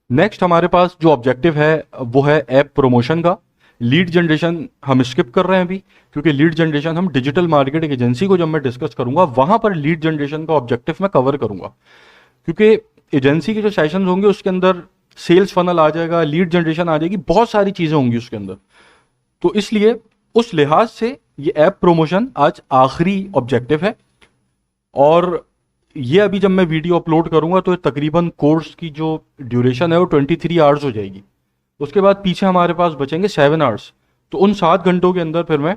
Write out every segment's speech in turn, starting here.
Next हमारे पास जो objective है वो है ऐप प्रमोशन का। लीड जनरेशन हम स्किप कर रहे हैं अभी, क्योंकि लीड जनरेशन हम डिजिटल मार्केटिंग एजेंसी को जब मैं डिस्कस करूंगा वहां पर लीड जनरेशन का ऑब्जेक्टिव मैं कवर करूंगा, क्योंकि एजेंसी के जो सेशन होंगे उसके अंदर सेल्स फनल आ जाएगा, लीड जनरेशन आ जाएगी, बहुत सारी चीजें होंगी उसके अंदर। तो इसलिए उस लिहाज से ये ऐप प्रमोशन आज आखिरी ऑब्जेक्टिव है। और ये अभी जब मैं वीडियो अपलोड करूंगा तो तकरीबन कोर्स की जो ड्यूरेशन है वो 23 आवर्स हो जाएगी। उसके बाद पीछे हमारे पास बचेंगे 7 आवर्स। तो उन 7 घंटों के अंदर फिर मैं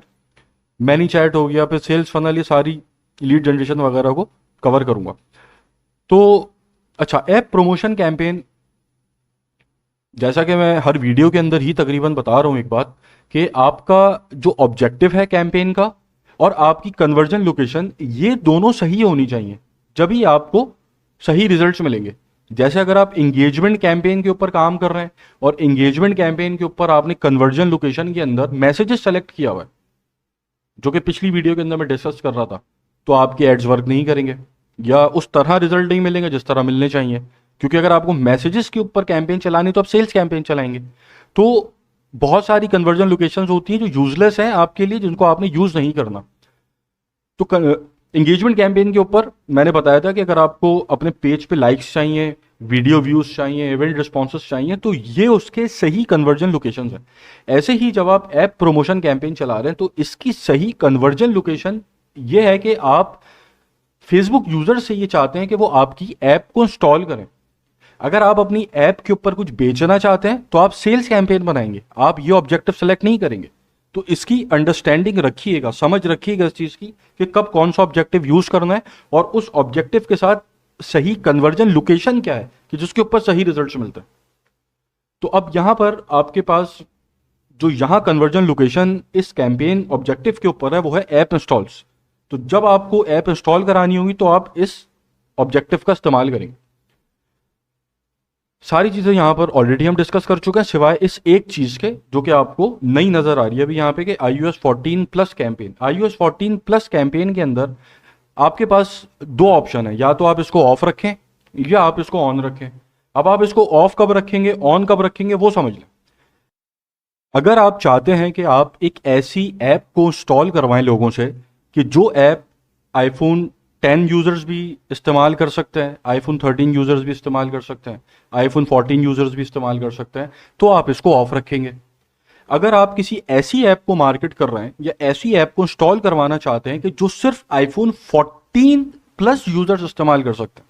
मैनी चैट हो गया, फिर सेल्स फनल, ये सारी लीड जनरेशन वगैरह को कवर करूंगा। तो अच्छा, ऐप प्रमोशन कैंपेन, जैसा कि मैं हर वीडियो के अंदर ही तकरीबन बता रहा हूं एक बात, कि आपका जो ऑब्जेक्टिव है कैंपेन का और आपकी कन्वर्जन लोकेशन, ये दोनों सही होनी चाहिए, जब ही आपको सही रिजल्ट्स मिलेंगे। जैसे अगर आप इंगेजमेंट कैंपेन के ऊपर काम कर रहे हैं और इंगेजमेंट कैंपेन के ऊपर आपने कन्वर्जन लोकेशन के अंदर मैसेजेस सेलेक्ट किया हुआ है, जो कि पिछली वीडियो के अंदर मैं डिस्कस कर रहा था, तो आपके एड्स वर्क नहीं करेंगे या उस तरह रिजल्ट नहीं मिलेंगे जिस तरह मिलने चाहिए। क्योंकि अगर आपको मैसेजेस के ऊपर कैंपेन चलानी तो आप सेल्स कैंपेन चलाएंगे। तो बहुत सारी कन्वर्जन लोकेशंस होती हैं जो यूजलेस हैं आपके लिए, जिनको आपने यूज नहीं करना। तो इंगेजमेंट कैंपेन के ऊपर मैंने बताया था कि अगर आपको अपने पेज पे लाइक्स चाहिए, वीडियो व्यूज चाहिए, इवेंट रिस्पॉन्सेस चाहिए, तो ये उसके सही कन्वर्जन लोकेशंस हैं। ऐसे ही जब आप ऐप प्रमोशन कैंपेन चला रहे हैं तो इसकी सही कन्वर्जन लोकेशन ये है कि आप फेसबुक यूजर से ये चाहते हैं कि वो आपकी ऐप को इंस्टॉल करें। अगर आप अपनी ऐप के ऊपर कुछ बेचना चाहते हैं तो आप सेल्स कैंपेन बनाएंगे, आप ये ऑब्जेक्टिव सेलेक्ट नहीं करेंगे। तो इसकी अंडरस्टैंडिंग रखिएगा, समझ रखिएगा इस चीज की कि कब कौन सा ऑब्जेक्टिव यूज करना है और उस ऑब्जेक्टिव के साथ सही कन्वर्जन लोकेशन क्या है कि जिसके ऊपर सही रिजल्ट्स मिलते हैं। तो अब यहां पर आपके पास जो यहां कन्वर्जन लोकेशन इस कैंपेन ऑब्जेक्टिव के ऊपर है वो है ऐप इंस्टॉल्स। तो जब आपको ऐप इंस्टॉल करानी होगी तो आप इस ऑब्जेक्टिव का इस्तेमाल करेंगे। सारी चीजें यहां पर ऑलरेडी हम डिस्कस कर चुके हैं, सिवाय इस एक चीज के जो कि आपको नई नजर आ रही है अभी यहां पे, कि iOS 14 plus campaign. iOS 14 plus campaign के अंदर आपके पास दो ऑप्शन है, या तो आप इसको ऑफ रखें या आप इसको ऑन रखें। अब आप इसको ऑफ कब रखेंगे, ऑन कब रखेंगे, वो समझ लें। अगर आप चाहते हैं कि आप एक ऐसी ऐप को इंस्टॉल करवाएं लोगों से कि जो ऐप आईफोन 10 यूजर्स भी इस्तेमाल कर सकते हैं, आईफोन 13 यूजर्स भी इस्तेमाल कर सकते हैं, आईफोन 14 यूजर्स भी इस्तेमाल कर सकते हैं, तो आप इसको ऑफ रखेंगे। अगर आप किसी ऐसी ऐप को मार्केट कर रहे हैं या ऐसी ऐप को इंस्टॉल करवाना चाहते हैं कि जो सिर्फ आईफोन 14 प्लस यूजर्स इस्तेमाल कर सकते हैं,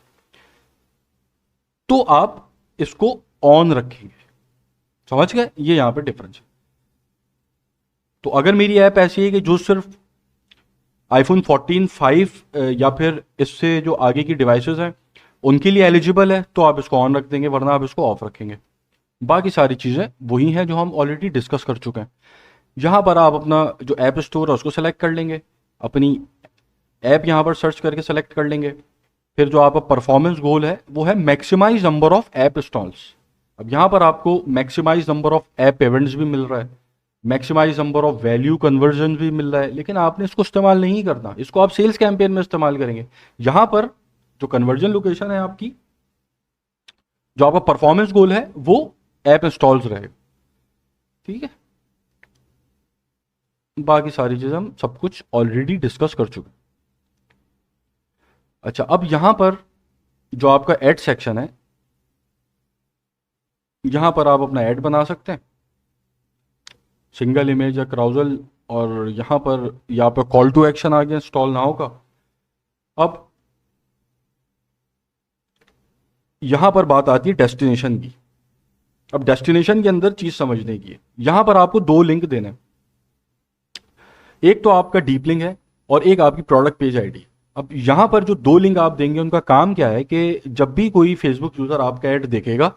तो आप इसको ऑन रखेंगे। समझ गए, ये यहां पर डिफरेंस है। तो अगर मेरी ऐप ऐसी है कि जो सिर्फ आईफोन 14 5 या फिर इससे जो आगे की डिवाइसेस हैं उनके लिए एलिजिबल है, तो आप इसको ऑन रख देंगे, वरना आप इसको ऑफ रखेंगे। बाकी सारी चीज़ें वही हैं जो हम ऑलरेडी डिस्कस कर चुके हैं। यहाँ पर आप अपना जो ऐप स्टोर है उसको सेलेक्ट कर लेंगे, अपनी ऐप यहाँ पर सर्च करके सेलेक्ट कर लेंगे। फिर जो आपका परफॉर्मेंस गोल है वो है maximize number of app installs. अब यहाँ पर आपको maximize number of app events भी मिल रहा है, maximize number of value conversion भी मिल रहा है, लेकिन आपने इसको इस्तेमाल नहीं करना, इसको आप सेल्स कैंपेन में इस्तेमाल करेंगे। यहां पर जो कन्वर्जन लोकेशन है आपकी, जो आपका परफॉर्मेंस गोल है, वो ऐप इंस्टॉल्स रहेगा। ठीक है, बाकी सारी चीजें हम सब कुछ ऑलरेडी डिस्कस कर चुके हैं। अच्छा, अब यहां पर जो आपका एड सेक्शन है, यहां पर आप अपना ऐड बना सकते हैं, सिंगल इमेज या क्राउजल, और यहाँ पर कॉल टू एक्शन आ गया इंस्टॉल नाउ का। अब यहां पर बात आती है डेस्टिनेशन की। अब डेस्टिनेशन के अंदर चीज समझने की है, यहां पर आपको दो लिंक देने हैं, एक तो आपका डीप लिंक है और एक आपकी प्रोडक्ट पेज आईडी। अब यहां पर जो दो लिंक आप देंगे उनका काम क्या है कि जब भी कोई फेसबुक यूजर आपका ऐड देखेगा,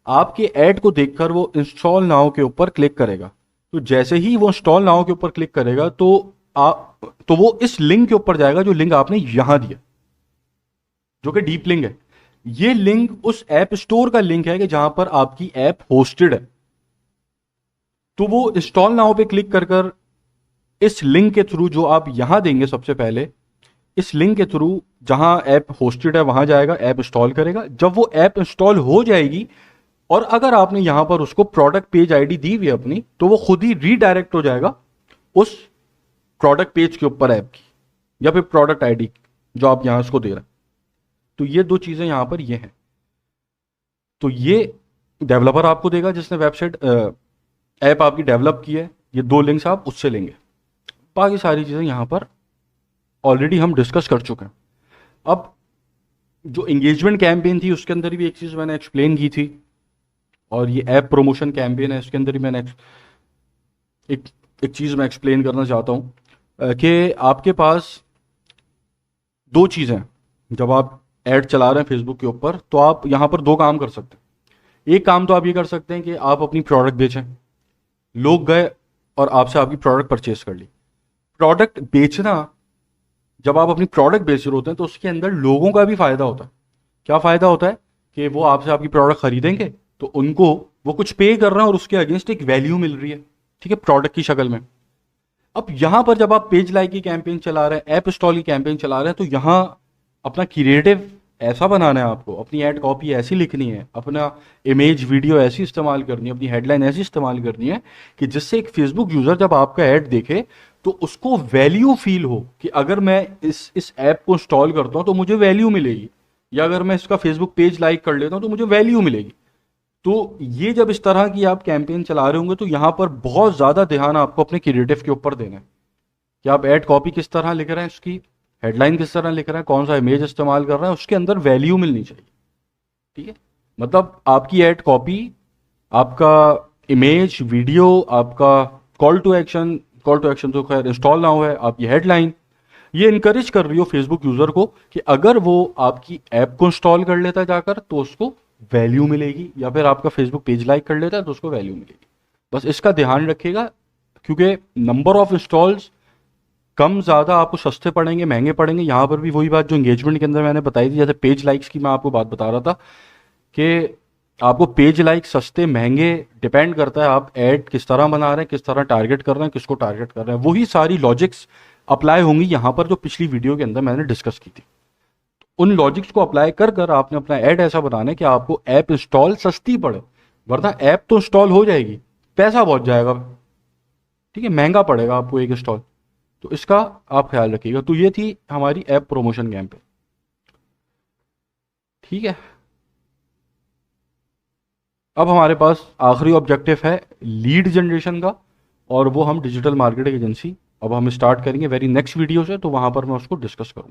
आपके ऐड को देखकर वो इंस्टॉल नाउ के ऊपर क्लिक करेगा। तो जैसे ही वो इंस्टॉल नाउ के ऊपर क्लिक करेगा तो वो इस लिंक के ऊपर जाएगा जो लिंक आपने यहां दिया, जो कि डीप लिंक है। ये लिंक उस ऐप स्टोर का लिंक है कि जहां पर आपकी ऐप होस्टेड है। तो वो इंस्टॉल नाउ पे क्लिक कर कर इस लिंक के थ्रू जो आप यहां देंगे, सबसे पहले इस लिंक के थ्रू जहां ऐप होस्टेड है वहां जाएगा, ऐप इंस्टॉल करेगा। जब वो ऐप इंस्टॉल हो जाएगी और अगर आपने यहां पर उसको प्रोडक्ट पेज आईडी दी हुई है अपनी, तो वो खुद ही रीडायरेक्ट हो जाएगा उस प्रोडक्ट पेज के ऊपर ऐप की, या फिर प्रोडक्ट आईडी जो आप यहां उसको दे रहे हैं। तो ये दो चीजें यहां पर ये हैं। तो ये डेवलपर आपको देगा जिसने वेबसाइट ऐप आपकी डेवलप की है, ये दो लिंक्स आप उससे लेंगे। बाकी सारी चीजें यहां पर ऑलरेडी हम डिस्कस कर चुके हैं। अब जो एंगेजमेंट कैंपेन थी उसके अंदर भी एक चीज मैंने एक्सप्लेन की थी, और ये ऐप प्रमोशन कैंपेन है उसके अंदर ही मैंने एक एक चीज मैं एक्सप्लेन करना चाहता हूं कि आपके पास दो चीजें हैं। जब आप ऐड चला रहे हैं फेसबुक के ऊपर, तो आप यहां पर दो काम कर सकते हैं। एक काम तो आप ये कर सकते हैं कि आप अपनी प्रोडक्ट बेचें, लोग गए और आपसे आपकी प्रोडक्ट परचेस कर ली। प्रोडक्ट बेचना, जब आप अपनी प्रोडक्ट बेच रहे होते हैं तो उसके अंदर लोगों का भी फायदा होता है। क्या फायदा होता है कि वो आपसे आपकी प्रोडक्ट खरीदेंगे तो उनको वो कुछ पे कर रहे हैं और उसके अगेंस्ट एक वैल्यू मिल रही है, ठीक है, प्रोडक्ट की शक्ल में। अब यहां पर जब आप पेज लाइक की कैंपेन चला रहे हैं, ऐप इंस्टॉल की कैंपेन चला रहे हैं, तो यहां अपना क्रिएटिव ऐसा बनाना है आपको, अपनी ऐड कॉपी ऐसी लिखनी है, अपना इमेज वीडियो ऐसी इस्तेमाल करनी है, अपनी हेडलाइन ऐसी इस्तेमाल करनी है कि जिससे एक फेसबुक यूजर जब आपका ऐड देखे तो उसको वैल्यू फील हो कि अगर मैं इस ऐप को इंस्टॉल करता हूं तो मुझे वैल्यू मिलेगी, या अगर मैं इसका फेसबुक पेज लाइक कर लेता हूं तो मुझे वैल्यू मिलेगी। तो ये जब इस तरह की आप कैंपेन चला रहे होंगे तो यहां पर बहुत ज्यादा ध्यान आपको अपने क्रिएटिव के ऊपर देना है कि आप ऐड कॉपी किस तरह लिख रहे हैं, उसकी हेडलाइन किस तरह लिख रहे हैं, कौन सा इमेज इस्तेमाल कर रहे हैं, उसके अंदर वैल्यू मिलनी चाहिए, ठीक है। मतलब आपकी ऐड कॉपी, आपका इमेज वीडियो, आपका कॉल टू एक्शन तो खैर इंस्टॉल ना हुआ है, आपकी हेडलाइन ये इनकरेज कर रही हो फेसबुक यूजर को कि अगर वो आपकी ऐप को इंस्टॉल कर लेता है जाकर तो उसको वैल्यू मिलेगी, या फिर आपका फेसबुक पेज लाइक कर लेता है तो उसको वैल्यू मिलेगी। बस इसका ध्यान रखिएगा, क्योंकि नंबर ऑफ इंस्टॉल्स कम ज़्यादा आपको सस्ते पड़ेंगे, महंगे पड़ेंगे। यहाँ पर भी वही बात जो एंगेजमेंट के अंदर मैंने बताई थी, जैसे पेज लाइक्स की मैं आपको बात बता रहा था कि आपको पेज लाइक सस्ते महंगे डिपेंड करता है आप ऐड किस तरह बना रहे हैं, किस तरह टारगेट कर रहे हैं, किसको टारगेट कर रहे हैं। वही सारी लॉजिक्स अप्लाई होंगी यहाँ पर जो पिछली वीडियो के अंदर मैंने डिस्कस की थी। उन लॉजिक्स को अप्लाई कर कर आपने अपना ऐड ऐसा बनाना है कि आपको ऐप इंस्टॉल सस्ती पड़े, वरना ऐप तो इंस्टॉल हो जाएगी, पैसा बहुत जाएगा, ठीक है, महंगा पड़ेगा आपको एक इंस्टॉल। तो इसका आप ख्याल रखिएगा। तो ये थी हमारी ऐप प्रमोशन कैंपेन, ठीक है। अब हमारे पास आखिरी ऑब्जेक्टिव है लीड जनरेशन का, और वो हम डिजिटल मार्केटिंग एजेंसी अब हम स्टार्ट करेंगे वेरी नेक्स्ट वीडियो से, तो वहां पर मैं उसको डिस्कस करूंगा।